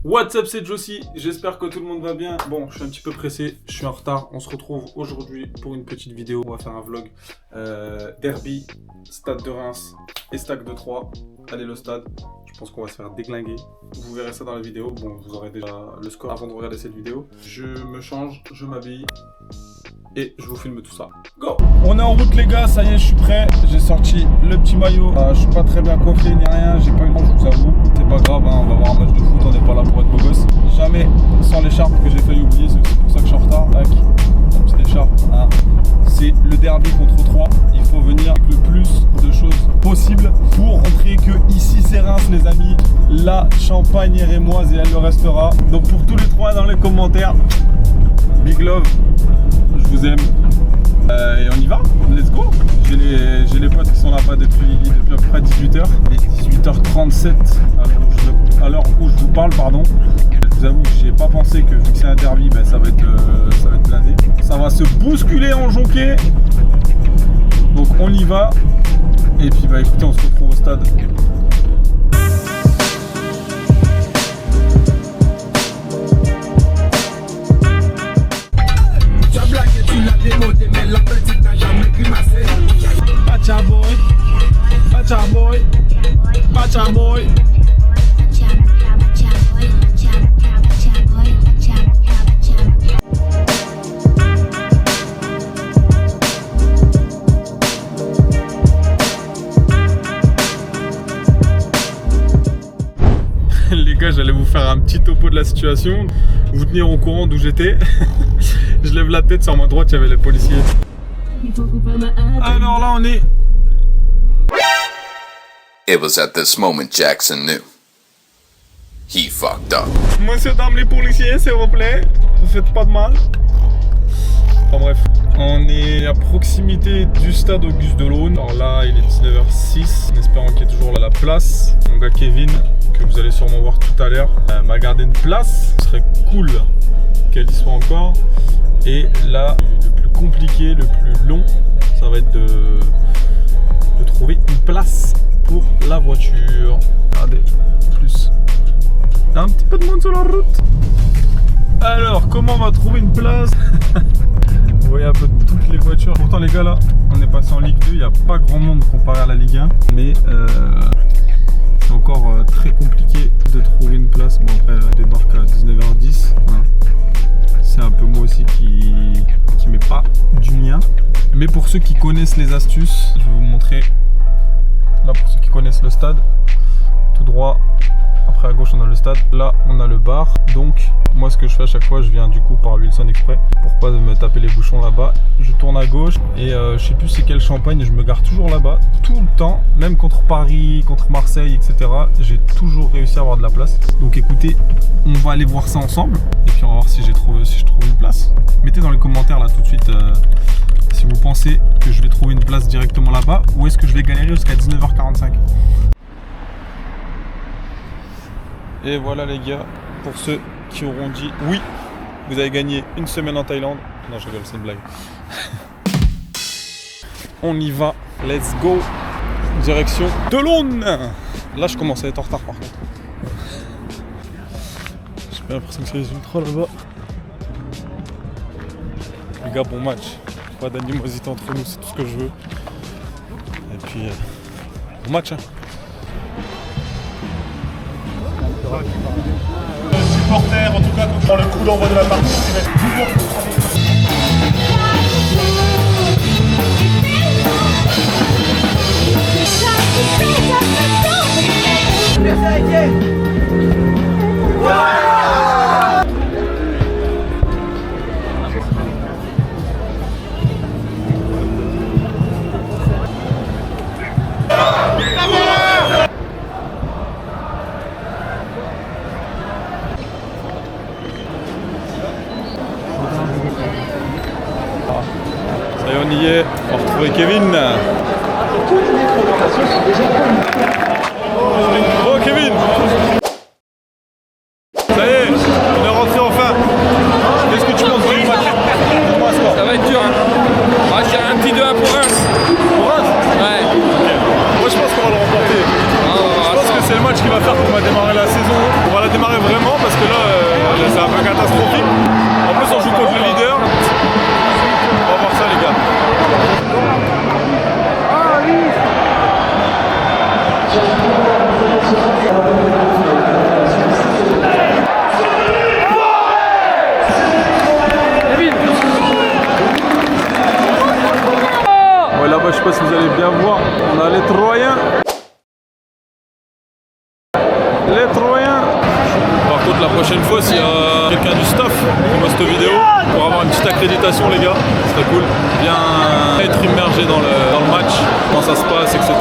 What's up, c'est Josie, j'espère que tout le monde va bien. Bon, je suis un petit peu pressé, je suis en retard. On se retrouve aujourd'hui pour une petite vidéo. On va faire un vlog derby, stade de Reims et Stade de Troyes. Allez, le stade, je pense qu'on va se faire déglinguer. Vous verrez ça dans la vidéo. Bon, vous aurez déjà le score avant de regarder cette vidéo. Je me change, je m'habille et je vous filme tout ça. Go! On est en route les gars, ça y est, je suis prêt. J'ai sorti le petit maillot. Je suis pas très bien coiffé ni rien, j'ai pas eu le temps, je vous avoue. C'est pas grave, hein, on va voir un match de foot, on n'est pas là pour être beau gosse. Jamais sans l'écharpe que j'ai failli oublier, c'est pour ça que je suis en retard. Tac, la petite écharpe. Hein. C'est le derby contre Troyes. Il faut venir avec le plus de choses possible pour montrer que ici c'est Reims les amis. La Champagne est rémoise et elle le restera. Donc pour tous les trois dans les commentaires, big love, je vous aime. Et on y va, let's go. J'ai les potes qui sont là-bas depuis à peu près 18h. Il est 18h37 à l'heure où je vous parle, pardon. Je vous avoue que j'ai pas pensé que vu que c'est un derby, ben, ça va être blindé. Ça va se bousculer en jockey. Donc on y va. Et puis bah écoutez, on se retrouve au stade. Bacha boy, bacha boy, bacha boy. Les gars, j'allais vous faire un petit topo de la situation, vous tenir au courant d'où j'étais. Je lève la tête, sur ma droite, il y avait les policiers. Alors là, on est... It was at this moment Jackson knew. He fucked up. Monsieur, dame, les policiers, s'il vous plaît, ne faites pas de mal. Enfin bref, on est à proximité du stade Auguste Delaune. Alors là, il est 19h06, en espérant qu'il y ait toujours là la place. Mon gars Kevin, que vous allez sûrement voir tout à l'heure, m'a gardé une place. Ce serait cool qu'elle y soit encore. Et là, le plus compliqué, le plus long, ça va être de trouver une place pour la voiture. Regardez, en plus, il y a un petit peu de monde sur la route. Alors, comment on va trouver une place? Vous voyez un peu toutes les voitures. Pourtant les gars là, on est passé en Ligue 2, il n'y a pas grand monde comparé à la Ligue 1. Mais c'est encore très compliqué de trouver une place. Bon après, elle débarque à 19h10. Hein. C'est un peu moi aussi qui met pas du mien. Mais pour ceux qui connaissent les astuces, je vais vous montrer. Là pour ceux qui connaissent le stade, tout droit. Après à gauche on a le stade, là on a le bar. Donc moi ce que je fais à chaque fois, je viens du coup par Wilson Exprès pour pas me taper les bouchons là-bas. Je tourne à gauche et je sais plus c'est quelle Champagne, je me gare toujours là-bas tout le temps, même contre Paris, contre Marseille, etc. J'ai toujours réussi à avoir de la place. Donc écoutez, on va aller voir ça ensemble et puis on va voir si je trouve une place. Mettez dans les commentaires là tout de suite si vous pensez que je vais trouver une place directement là-bas ou est-ce que je vais galérer jusqu'à 19h45. Et voilà les gars, pour ceux qui auront dit oui, vous avez gagné une semaine en Thaïlande. Non je rigole, c'est une blague. On y va, let's go. Direction Delaune. Là je commence à être en retard par contre. J'ai bien l'impression que c'est les ultras là-bas. Les gars, bon match. Pas d'animosité entre nous, c'est tout ce que je veux. Et puis, bon match hein. Supporter en tout cas dans le coup d'envoi de la partie. Ça y est, on y est, on va retrouver Kevin. Oh Kevin. Ça y est, on est rentré enfin. Qu'est-ce que tu penses du match? Ça va être dur hein. On va tirer un petit 2-1 pour Reims. Pour Reims? Ouais. Okay. Moi je pense qu'on va le remporter. Je pense que c'est le match qui va faire qu'on va démarrer la saison. On va la démarrer vraiment parce que Donc la prochaine fois, s'il y a quelqu'un du staff qui voit cette vidéo, pour avoir une petite accréditation les gars, ce serait cool. Bien être immergé dans le match, comment ça se passe, etc.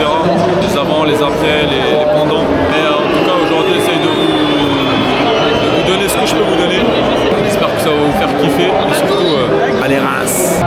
Les avant, les après, les pendant. Et en tout cas aujourd'hui, j'essaye de vous donner ce que je peux vous donner. J'espère que ça va vous faire kiffer et surtout allez Reims.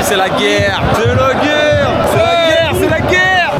C'est la guerre! C'est la guerre! C'est la guerre! C'est la guerre!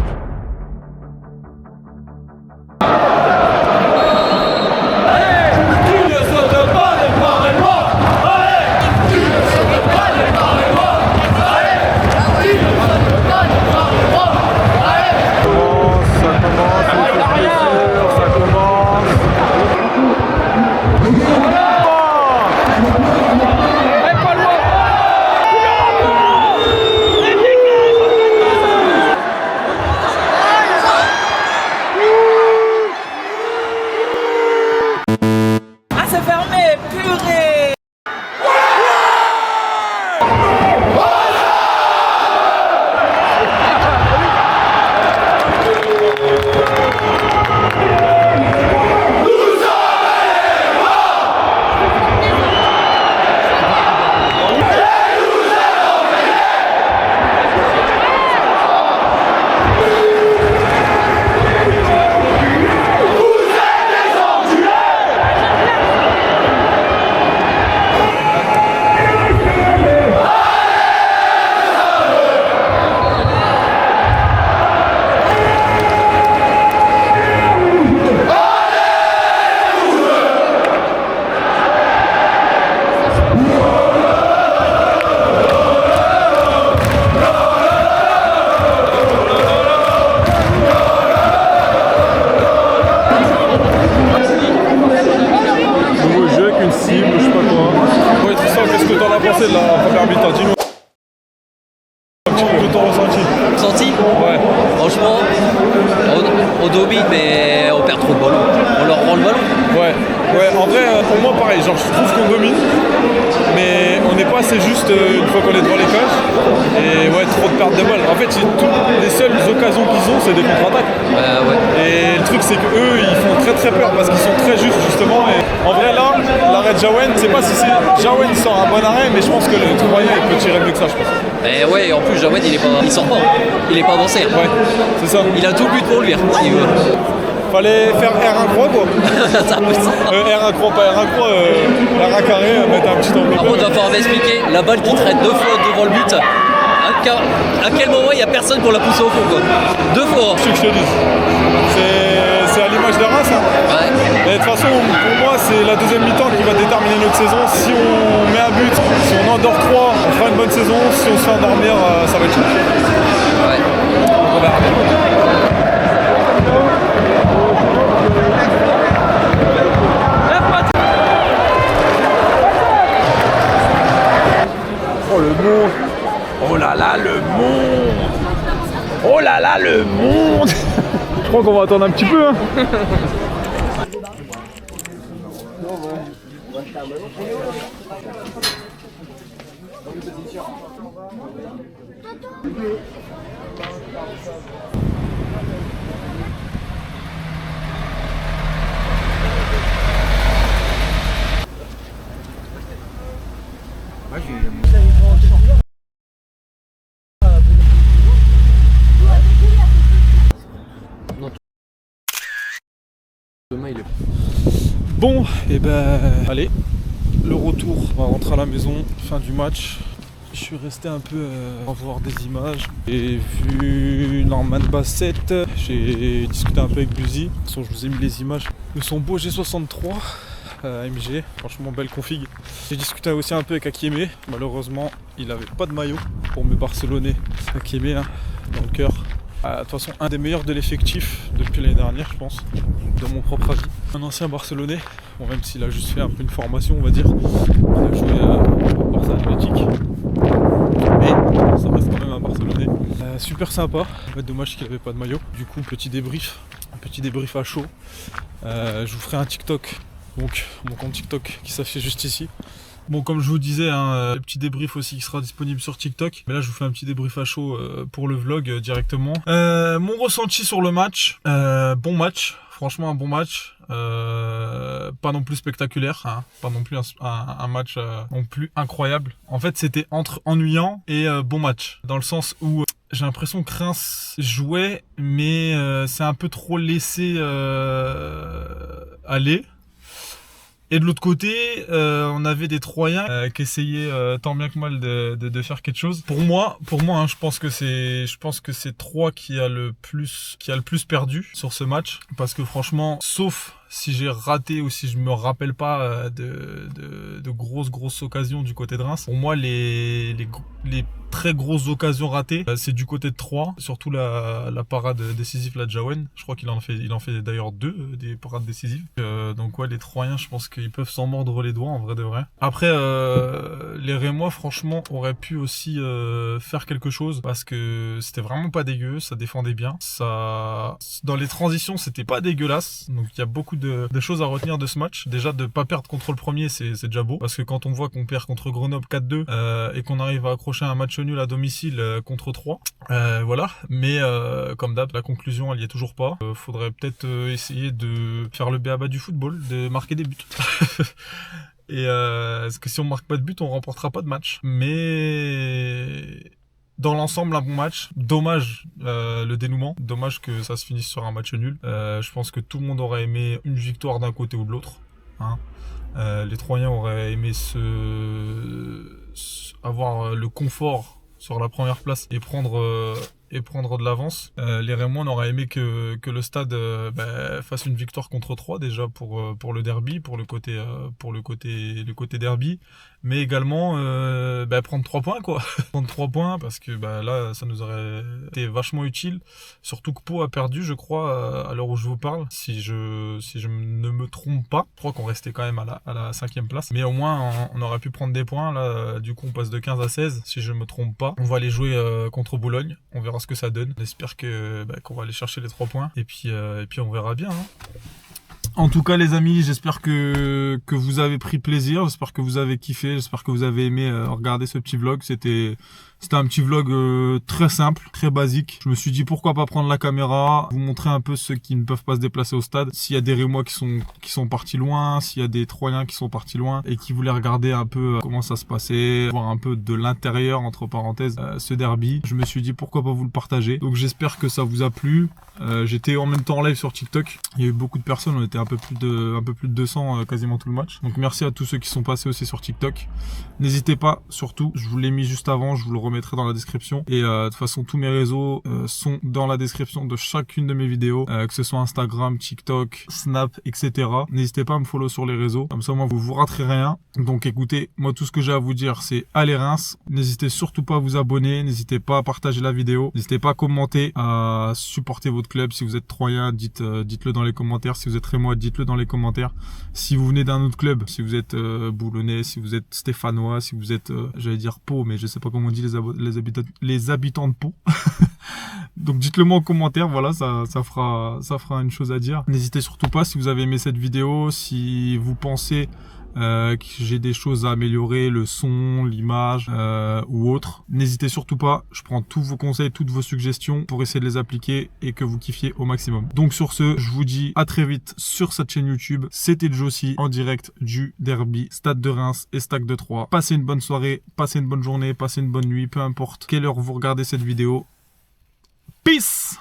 pensé de la première mi-temps? Dis-nous un petit peu ton ressenti. Ressenti? Ouais. Franchement, on domine, mais on perd trop de ballon. On leur rend le ballon. Ouais, ouais, en vrai, pour moi, pareil, genre, je trouve qu'on domine, mais on n'est pas assez juste une fois qu'on est devant les cages. Et ouais, trop de pertes de balles. En fait, les seules occasions qu'ils ont, c'est des contre-attaques. Ouais. Et le truc, c'est qu'eux, ils font très très peur parce qu'ils sont très justes, justement. Et en vrai, là, l'arrêt de Jawen, je sais pas si c'est Jawen qui sort un bon arrêt, mais je pense que le Troyen, il peut tirer mieux que ça, je pense. Et ouais, en plus, Jawen, il sort pas. Il est pas avancé. Ouais, c'est ça. Il a tout le but pour lui, s'il veut. Fallait faire R1 croix, quoi. C'est un peu ça. R1 croix, pas R1 croix, R1 carré, mettre un petit enveloppe. Par contre, il va falloir m'expliquer, la balle qui traite 2 fois devant le but, à quel moment il n'y a personne pour la pousser au fond, quoi. 2 fois. Ce que je te dis. C'est à l'image de Reims. Hein. Ouais. Mais de toute façon, pour moi, c'est la deuxième mi-temps qui va déterminer notre saison. Si on met un but, si on endort 3, on fera une bonne saison. Si on se fait endormir, ça va être chaud. Ouais. On verra. là là, le monde. Je crois qu'on va attendre un petit peu. Hein. Bon, et ben allez, le retour, on va rentrer à la maison, fin du match. Je suis resté un peu à voir des images. J'ai vu Norman Bassett, j'ai discuté un peu avec Buzy. De toute façon, je vous ai mis les images de son beau G63 AMG, franchement belle config. J'ai discuté aussi un peu avec Akieme, malheureusement il n'avait pas de maillot pour me Barcelonais. Akieme hein, dans le cœur. De toute façon, un des meilleurs de l'effectif depuis l'année dernière, je pense, de mon propre avis. Un ancien Barcelonais, bon, même s'il a juste fait un peu une formation, on va dire. Il a joué au Barça Athletic. Mais ça reste quand même un Barcelonais. Super sympa, dommage qu'il n'avait pas de maillot. Du coup, un petit débrief à chaud. Je vous ferai un TikTok, donc mon compte TikTok qui s'affiche juste ici. Bon, comme je vous disais, le petit débrief aussi qui sera disponible sur TikTok. Mais là, je vous fais un petit débrief à chaud pour le vlog directement. Mon ressenti sur le match, bon match. Franchement, un bon match. Pas non plus spectaculaire. Hein, pas non plus un match non plus incroyable. En fait, c'était entre ennuyant et bon match. Dans le sens où j'ai l'impression que Reims jouait, mais c'est un peu trop laissé aller. Et de l'autre côté, on avait des Troyens qui essayaient tant bien que mal de faire quelque chose. Pour moi, hein, je pense que c'est Troyes qui a le plus perdu sur ce match, parce que franchement, sauf si j'ai raté ou si je me rappelle pas de grosses occasions du côté de Reims, pour moi les très grosses occasions ratées, c'est du côté de Troyes, surtout la parade décisive là de Jawen. Je crois qu'il en fait d'ailleurs 2 des parades décisives. Donc ouais, les Troyens, je pense qu'ils peuvent s'en mordre les doigts en vrai de vrai. Après, les Rémois, franchement, auraient pu aussi faire quelque chose, parce que c'était vraiment pas dégueu, ça défendait bien. Ça, dans les transitions, c'était pas dégueulasse. Donc il y a beaucoup de choses à retenir de ce match. Déjà, de pas perdre contre le premier, c'est déjà beau, parce que quand on voit qu'on perd contre Grenoble 4-2 et qu'on arrive à accrocher un match nul à domicile contre 3, voilà. Mais comme d'hab, la conclusion elle y est toujours pas. Faudrait peut-être essayer de faire le b.a.-ba du football, de marquer des buts. Et parce que si on marque pas de but, on remportera pas de match. Mais dans l'ensemble, un bon match. Dommage le dénouement. Dommage que ça se finisse sur un match nul. Je pense que tout le monde aurait aimé une victoire d'un côté ou de l'autre. Hein. Les Troyens auraient aimé avoir le confort sur la première place et prendre de l'avance. Les Rémois auraient aimé que le stade fasse une victoire contre 3 déjà pour le derby, pour le côté derby, mais également prendre 3 points quoi. Prendre 3 points, parce que là ça nous aurait été vachement utile, surtout que Pau a perdu, je crois, à l'heure où je vous parle, si je ne me trompe pas. Je crois qu'on restait quand même à la 5e place, mais au moins on aurait pu prendre des points. Là du coup on passe de 15 à 16 si je me trompe pas. On va aller jouer contre Boulogne, on verra ce que ça donne. J'espère qu'on va aller chercher les 3 points et puis on verra bien. Hein. En tout cas les amis, j'espère que vous avez pris plaisir, j'espère que vous avez kiffé, j'espère que vous avez aimé regarder ce petit vlog. C'était un petit vlog très simple, très basique. Je me suis dit pourquoi pas prendre la caméra, vous montrer un peu ceux qui ne peuvent pas se déplacer au stade. S'il y a des Rémois qui sont partis loin, s'il y a des Troyens qui sont partis loin et qui voulaient regarder un peu comment ça se passait, voir un peu de l'intérieur, entre parenthèses, ce derby, je me suis dit pourquoi pas vous le partager. Donc j'espère que ça vous a plu. J'étais en même temps en live sur TikTok. Il y a eu beaucoup de personnes, on était un peu plus de 200 quasiment tout le match. Donc merci à tous ceux qui sont passés aussi sur TikTok. N'hésitez pas, surtout, je vous l'ai mis juste avant, je vous le remettrai dans la description. Et de toute façon, tous mes réseaux sont dans la description de chacune de mes vidéos, que ce soit Instagram, TikTok, Snap, etc. N'hésitez pas à me follow sur les réseaux, comme ça moi vous raterez rien. Donc écoutez, moi tout ce que j'ai à vous dire c'est allez Reims. N'hésitez surtout pas à vous abonner, n'hésitez pas à partager la vidéo, n'hésitez pas à commenter, à supporter votre club. Si vous êtes Troyen, dites-le dans les commentaires. Si vous êtes Rémois, dites-le dans les commentaires. Si vous venez d'un autre club, si vous êtes Boulonnais, si vous êtes Stéphanois, si vous êtes, j'allais dire Pau, mais je sais pas comment on dit les les habitants de Pau. Donc dites-le moi en commentaire, voilà, ça fera une chose à dire. N'hésitez surtout pas si vous avez aimé cette vidéo, si vous pensez que j'ai des choses à améliorer, le son, l'image ou autre. N'hésitez surtout pas, je prends tous vos conseils, toutes vos suggestions pour essayer de les appliquer et que vous kiffiez au maximum. Donc sur ce, je vous dis à très vite sur cette chaîne YouTube. C'était Jossi en direct du derby Stade de Reims et Stade de Troyes. Passez une bonne soirée, passez une bonne journée, passez une bonne nuit, peu importe quelle heure vous regardez cette vidéo. Peace!